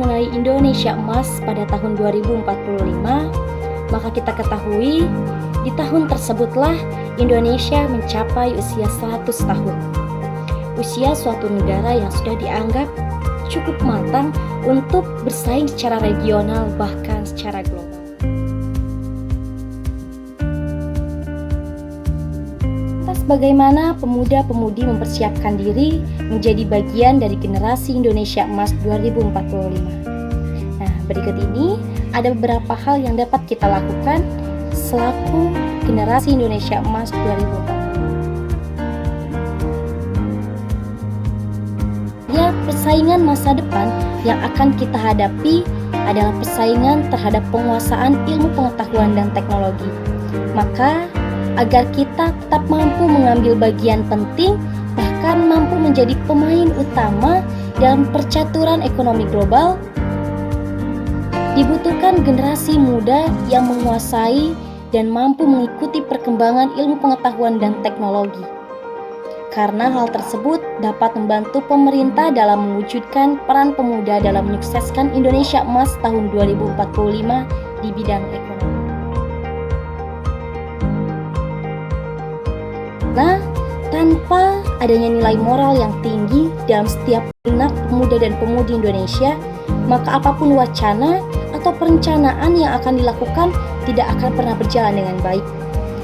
mengenai Indonesia Emas pada tahun 2045, maka kita ketahui di tahun tersebutlah Indonesia mencapai usia 100 tahun. Usia suatu negara yang sudah dianggap cukup matang untuk bersaing secara regional bahkan secara global. Bagaimana pemuda-pemudi mempersiapkan diri menjadi bagian dari generasi Indonesia Emas 2045. Nah, berikut ini ada beberapa hal yang dapat kita lakukan selaku generasi Indonesia Emas 2045. Ya, persaingan masa depan yang akan kita hadapi adalah persaingan terhadap penguasaan ilmu pengetahuan dan teknologi. Maka agar kita tetap mampu mengambil bagian penting, bahkan mampu menjadi pemain utama dalam percaturan ekonomi global, dibutuhkan generasi muda yang menguasai dan mampu mengikuti perkembangan ilmu pengetahuan dan teknologi. Karena hal tersebut dapat membantu pemerintah dalam mewujudkan peran pemuda dalam menyukseskan Indonesia Emas tahun 2045 di bidang ekonomi. Nah, tanpa adanya nilai moral yang tinggi dalam setiap benak pemuda dan pemudi Indonesia, maka apapun wacana atau perencanaan yang akan dilakukan tidak akan pernah berjalan dengan baik.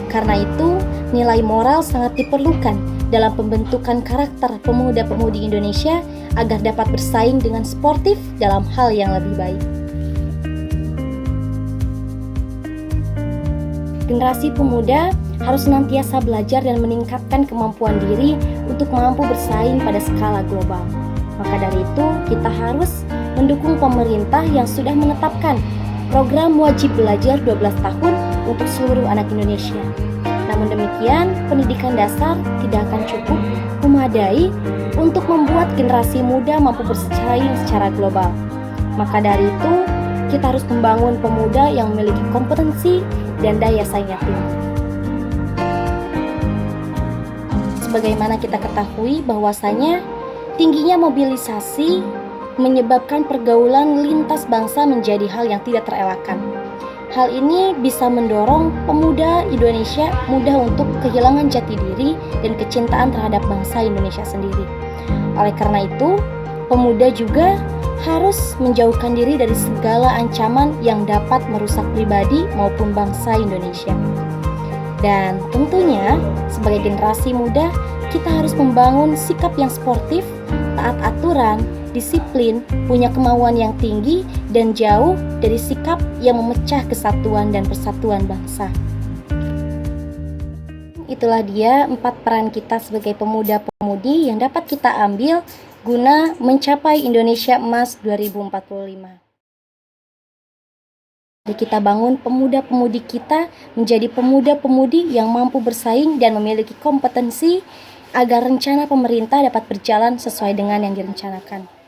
Karena itu, nilai moral sangat diperlukan dalam pembentukan karakter pemuda-pemudi Indonesia agar dapat bersaing dengan sportif dalam hal yang lebih baik. Generasi pemuda harus senantiasa belajar dan meningkatkan kemampuan diri untuk mampu bersaing pada skala global. Maka dari itu, kita harus mendukung pemerintah yang sudah menetapkan program wajib belajar 12 tahun untuk seluruh anak Indonesia. Namun demikian, pendidikan dasar tidak akan cukup memadai untuk membuat generasi muda mampu bersaing secara global. Maka dari itu, kita harus membangun pemuda yang memiliki kompetensi dan daya saing yang tinggi. Sebagaimana kita ketahui bahwasanya tingginya mobilisasi menyebabkan pergaulan lintas bangsa menjadi hal yang tidak terelakkan. Hal ini bisa mendorong pemuda Indonesia mudah untuk kehilangan jati diri dan kecintaan terhadap bangsa Indonesia sendiri. Oleh karena itu, pemuda juga harus menjauhkan diri dari segala ancaman yang dapat merusak pribadi maupun bangsa Indonesia. Dan tentunya sebagai generasi muda, kita harus membangun sikap yang sportif, taat aturan, disiplin, punya kemauan yang tinggi, dan jauh dari sikap yang memecah kesatuan dan persatuan bangsa. Itulah dia 4 peran kita sebagai pemuda-pemudi yang dapat kita ambil guna mencapai Indonesia Emas 2045. Jadi kita bangun pemuda-pemudi kita menjadi pemuda-pemudi yang mampu bersaing dan memiliki kompetensi agar rencana pemerintah dapat berjalan sesuai dengan yang direncanakan.